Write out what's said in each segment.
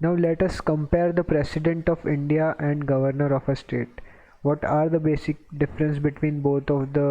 Now let us compare the President of India and Governor of a state. What are the basic difference between both of the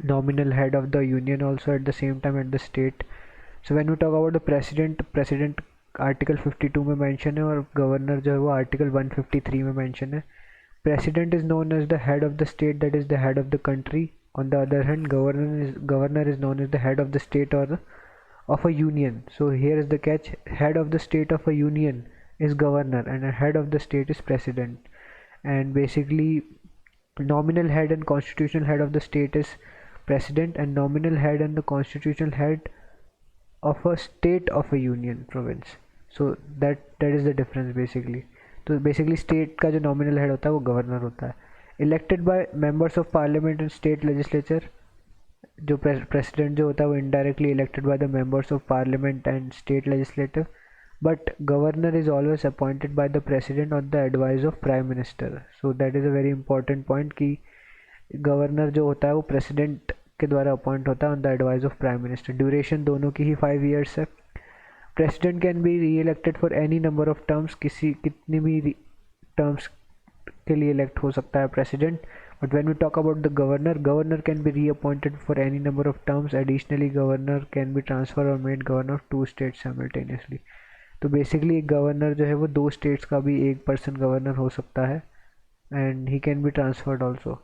nominal head of the union also at the same time at the state? So when we talk about the president article 52 में mention है और governor जो है वो article 153 में mention है. President is known as the head of the state, that is the head of the country. On the other hand, governor is known as the head of the state or of a union. So here is the catch: head of the state of a union is governor, and a head of the state is president. And basically, nominal head and constitutional head of the state is president, and nominal head and the constitutional head of a state of a union province. So that is the difference basically. तो basically state का जो nominal head होता है वो governor होता है. Elected by members of parliament and state legislature. जो president जो होता है वो indirectly elected by the members of parliament and state legislative. But governor is always appointed by the president on the advice of prime minister. So that is a very important point कि governor जो होता है वो president के द्वारा appoint होता है on the advice of prime minister. Duration दोनों की ही 5 ईयर्स है. President can be reelected for any number of terms. कितनी भी टर्म्स के लिए इलेक्ट हो सकता है president. But when we talk about the governor can be reappointed for any number of terms. Additionally governor can be transfer और made governor of 2 states simultaneously. तो basically एक गवर्नर जो है वो 2 स्टेट्स का भी एक पर्सन गवर्नर हो सकता है, and he can be transferred also.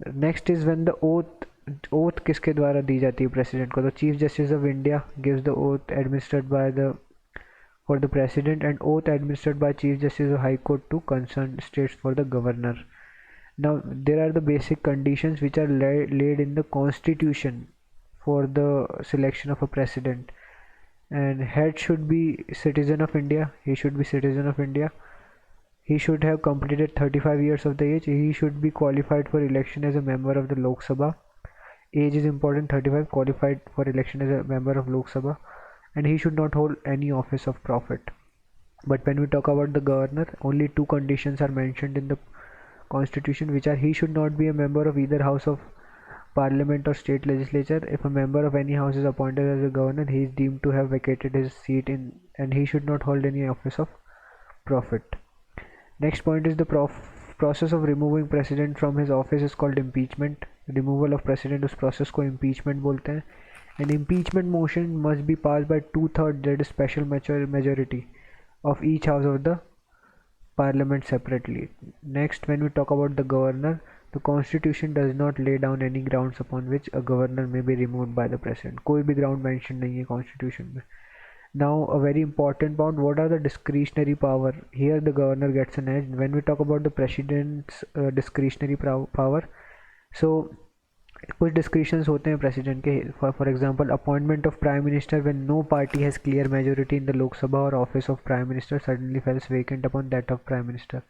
Next is when the oath किसके द्वारा दी जाती है प्रेसिडेंट को. The chief justice of India gives the oath administered by the for the president, and oath administered by chief justice of high court to concerned states for the governor. Now there are the basic conditions which are laid in the constitution for the selection of a president. And head should be citizen of India. He should be citizen of India. He should have completed 35 years of the age. He should be qualified for election as a member of the Lok Sabha. Age is important. 35, qualified for election as a member of Lok Sabha. And he should not hold any office of profit. But when we talk about the governor, only 2 conditions are mentioned in the constitution, which are: he should not be a member of either house of parliament or state legislature. If a member of any house is appointed as a governor, he is deemed to have vacated his seat in, and he should not hold any office of profit. Next point is the process of removing president from his office is called impeachment. Removal of president, उस process को impeachment बोलते हैं. An impeachment motion must be passed by 2/3, that is special majority of each house of the parliament separately. Next, when we talk about the governor, the constitution does not lay down any grounds upon which a governor may be removed by the president. कोई भी ground mention नहीं है constitution में. Now a very important point: what are the discretionary power? Here the governor gets an edge. When we talk about the president's discretionary power, so कुछ डिस्क्रिशंस होते हैं president के. For example, appointment of prime minister when no party has clear majority in the Lok Sabha, और office of prime minister suddenly falls vacant upon that of prime minister.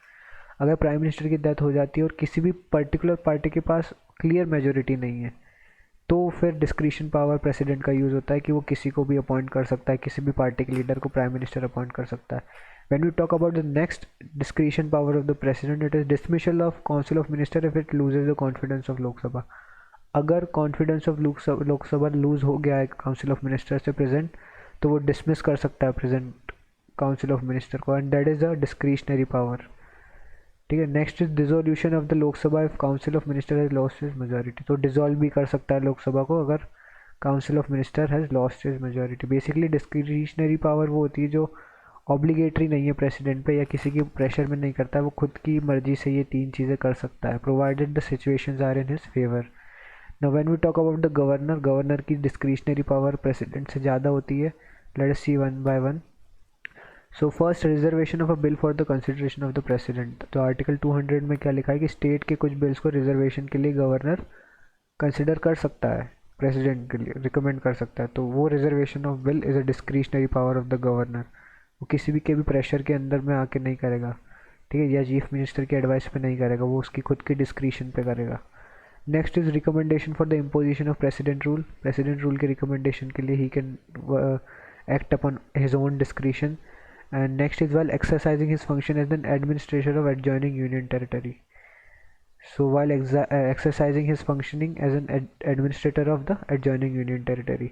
अगर prime minister की death हो जाती है और किसी भी पर्टिकुलर पार्टी के पास क्लियर मेजोरिटी नहीं है, तो फिर डिस्क्रिशन पावर प्रेसिडेंट का यूज़ होता है कि वो किसी को भी अपॉइंट कर सकता है, किसी भी पार्टी के लीडर को प्राइम मिनिस्टर अपॉइंट कर सकता है. When we talk about the next discretion power of the president, it is dismissal of council of minister if it loses the confidence of Lok Sabha. अगर कॉन्फिडेंस ऑफ लोकसभा लूज हो गया है council of minister से present, तो वो dismiss कर सकता है प्रेजेंट काउंसिल ऑफ मिनिस्टर को, and that is a discretionary power. ठीक है. Next is dissolution of the Lok Sabha if council of minister has lost his majority. तो डिसॉल्व भी कर सकता है लोकसभा को अगर council of minister has lost his majority. Basically discretionary power वो होती है जो ऑब्लिगेटरी नहीं है प्रेसिडेंट पे, या किसी की प्रेशर में नहीं करता है. वो खुद की मर्जी से ये 3 चीज़ें कर सकता है, provided the situations are in his favour. Now when we talk about the governor की discretionary power president से ज़्यादा होती है. Let us see one by one. So first, reservation of a bill for the consideration of the president. तो article 200 में क्या लिखा है कि स्टेट के कुछ बिल्स को रिजर्वेशन के लिए गवर्नर कंसिडर कर सकता है, प्रेसिडेंट के लिए रिकमेंड कर सकता है. तो वो reservation of bill is a discretionary power of the governor. वो किसी भी के भी प्रेशर के अंदर में आके नहीं करेगा, ठीक है, या चीफ मिनिस्टर की एडवाइस पे नहीं करेगा, वो उसकी खुद की डिस्क्रिशन पे करेगा. Next is recommendation for the imposition of president rule. President rule के रिकमेंडेशन के लिए he can act upon his own discretion. And next is while exercising his function as an administrator of adjoining union territory. So while exercising his functioning as an administrator of the adjoining union territory.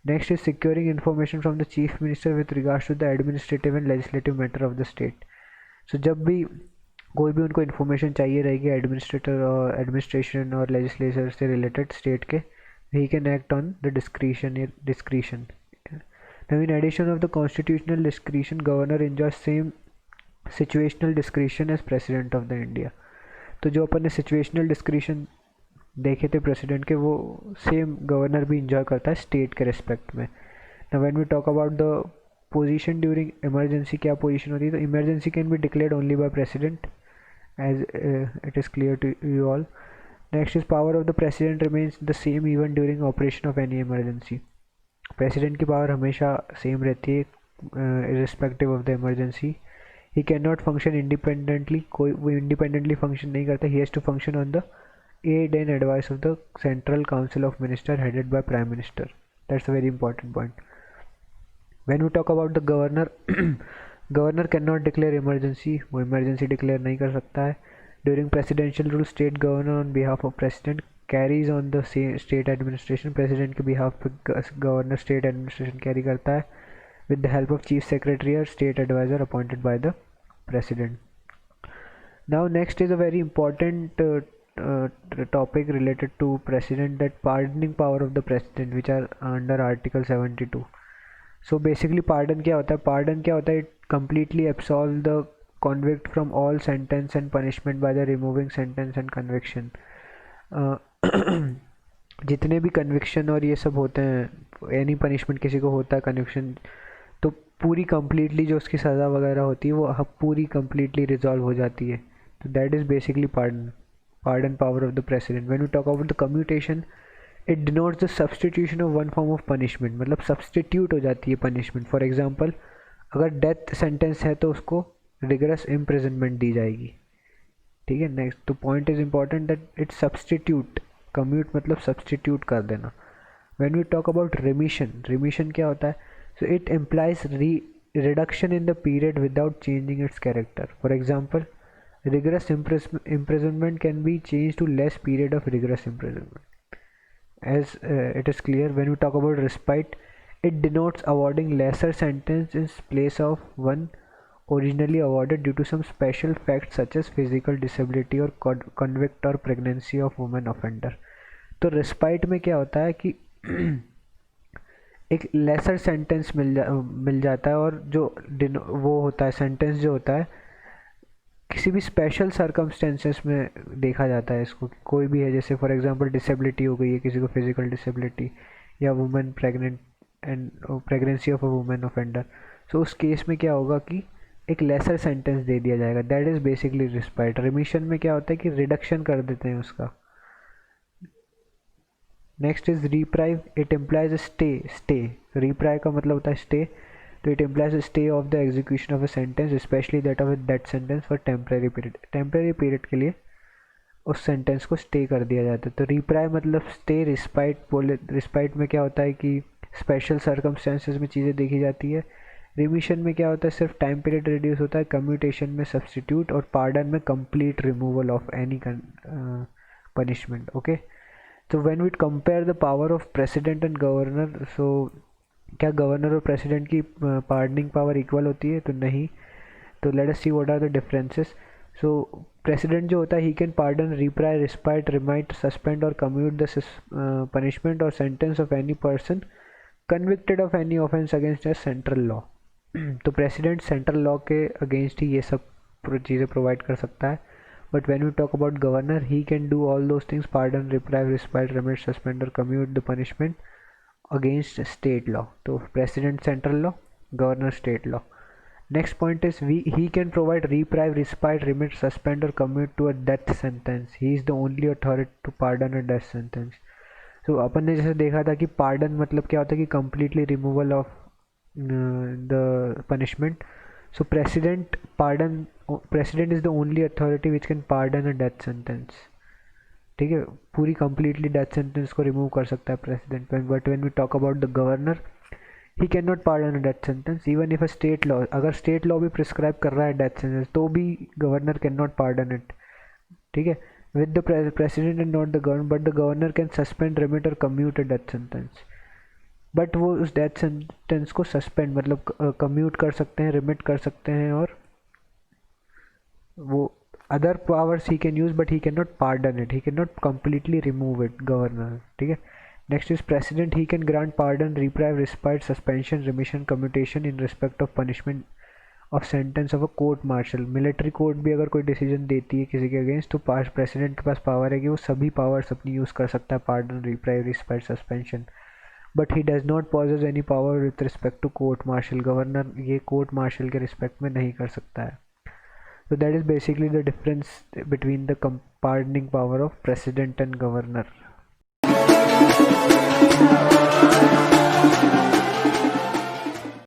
Next is securing information from the chief minister with regards to the administrative and legislative matter of the state. So जब भी कोई भी उनको information चाहिए रहेगी administrator और administration और legislature से रिलेटेड स्टेट के, he can act on the discretion. Now in addition of the constitutional discretion, governor enjoys same situational discretion as president of the India. तो जो अपन ने situational discretion देखे थे प्रेसिडेंट के, वो सेम गवर्नर भी इंजॉय करता है स्टेट के रिस्पेक्ट में। Now when we talk about the position during emergency, क्या पोजीशन होती है, तो emergency can be declared only by president as it is clear to you all. Next is power of the president remains the same even during operation of any emergency. President की power हमेशा same रहती है irrespective of the emergency. He cannot function independently, कोई वो independently function नहीं करता. He has to function on the aid and advice of the Central Council of Ministers headed by Prime Minister. That's a very important point. When we talk about the governor, governor cannot declare emergency, वो emergency declare नहीं कर सकता है. During presidential rule, state governor on behalf of president carries on the state administration. President के behalf पे governor state administration carry करता है with the help of chief secretary or state advisor appointed by the president. Now next is a very important topic related to president, that pardoning power of the president which are under article 72. So basically pardon क्या होता है, pardon क्या होता है, it completely absolve the convict from all sentence and punishment by the removing sentence and conviction. जितने भी conviction और ये सब होते हैं, एनी पनिशमेंट किसी को होता है कन्विक्शन, तो पूरी कम्प्लीटली जो उसकी सज़ा वगैरह होती है वो अब पूरी कम्प्लीटली रिजॉल्व हो जाती है. तो that is basically pardon power of the president. When we talk about the commutation, it denotes the substitution of one form of punishment, मतलब सब्सटीट्यूट हो जाती है पनिशमेंट. फॉर एग्जाम्पल अगर डेथ सेंटेंस है तो उसको रिगरस इम्प्रिजनमेंट दी जाएगी. ठीक है. नेक्स्ट तो point is important that it substitute, commute मतलब सब्सटीट्यूट कर देना. When we talk about remission, remission क्या होता है, so it implies reduction in the period without changing its character. For example rigorous imprisonment can be changed to less period of rigorous imprisonment. As it is clear, when we talk about respite, it denotes awarding lesser sentence in place of one originally awarded due to some special facts such as physical disability or convict or pregnancy of woman offender. तो respite में क्या होता है कि एक laser sentence मिल जाता है, और जो वो होता है सेंटेंस जो होता है किसी भी स्पेशल सर्कमस्टेंसेस में देखा जाता है इसको. कोई भी है, जैसे फॉर एग्जांपल डिसेबिलिटी हो गई है किसी को, फिजिकल डिसेबिलिटी, या women pregnant and pregnancy of a women offender. So उस केस में क्या होगा कि एक लेसर सेंटेंस दे दिया जाएगा. That is basically respite. Remission में क्या होता है कि रिडक्शन कर देते हैं उसका. Next is reprieve. It implies stay. Reprieve का मतलब होता है स्टे. तो it implies stay of the execution of a sentence, specially that of death sentence for temporary period. Temporary period के लिए उस सेंटेंस को स्टे कर दिया जाता है. तो रिप्राइव मतलब स्टे. रिस्पाइट में क्या होता है कि स्पेशल सर्कमस्टेंसेस में चीज़ें देखी जाती है. रिमिशन में क्या होता है, सिर्फ टाइम पीरियड रिड्यूस होता है. कम्यूटेशन में सब्सटीट्यूट, और पार्डन में complete removal of any punishment. Okay. तो when we compare the power of president and governor, so क्या गवर्नर और प्रेसिडेंट की पार्डनिंग पावर इक्वल होती है, तो नहीं. तो let us see what are the differences. So president जो होता है, he can pardon, reprieve, respite, remit, suspend और कम्यूट द पनिशमेंट और sentence of any person convicted of any offence against a central law. तो president central law के against ही ये सब चीज़ें प्रोवाइड कर सकता है. But when we talk about governor, he can do all those things, pardon, reprieve, respite, remit, suspend और commute the punishment against state law. तो president central law, governor state law. Next point is he can provide reprieve, respite, remit, suspend or commute to a death sentence. He is the only authority to pardon a death sentence. So अपन ने जैसे देखा था कि pardon मतलब क्या होता है कि completely removal of the punishment. So president is the only authority which can pardon a death sentence. ठीक है. पूरी कम्प्लीटली डेथ सेंटेंस को रिमूव कर सकता है president. But when we talk about the governor, he can not pardon a death sentence even if a state law, अगर state law भी prescribe कर रहा है डेथ सेंटेंस, तो भी governor can not pardon it. ठीक है. With the president and not the governor, but the governor can suspend, remit और commute a death sentence. But वो उस डेथ सेंटेंस को सस्पेंड मतलब कम्यूट कर सकते हैं, रिमिट कर सकते हैं, और वो other powers he can use, but he can not pardon it, he can not completely remove it, governor, ठीक है। Next is president, he can grant pardon, reprieve, respite, suspension, remission, commutation in respect of punishment of sentence of a court martial. Military court भी अगर कोई decision देती है किसी के against, तो प्रेसिडेंट के पास पावर है कि वो सभी पावर्स अपनी यूज़ कर सकता है, pardon, reprieve, respite, suspension, but he does not possess any power with respect to court martial. Governor ये कोर्ट मार्शल के रिस्पेक्ट में नहीं कर सकता है। So that is basically the difference between the pardoning power of president and governor.